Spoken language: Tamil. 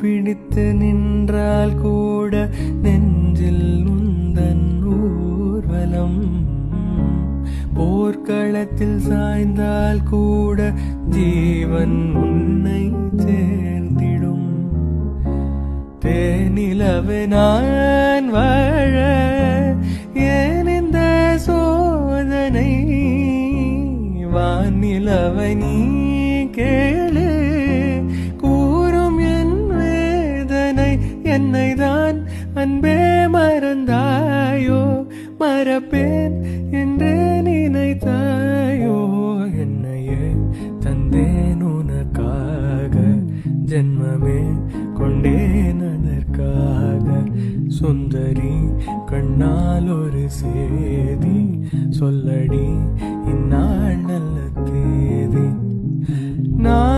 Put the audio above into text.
பிடித்து நின்றால் கூட நெஞ்சில் உந்தன் ஊர்வலம். போர்க்களத்தில் சாய்ந்தால் கூட ஜீவன் உன்னை சேர்ந்திடும். தேனிலவு நான் வாழ ஏன் இந்த சோதனை? வானிலவை நீ கேளு, கூறும் என் வேதனை. என்னை தான் அன்பே மறந்தாயோ, மறப்பேன் என்று நினைத்தாயோ? என்னையே தந்தேன் உனக்காக, ஜென்மமே கொண்டேன் அதற்காக. சுந்தரி கண்ணால் ஒரு சேதி சொல்லடி, இந்நாள் நல்ல தேதி. நான்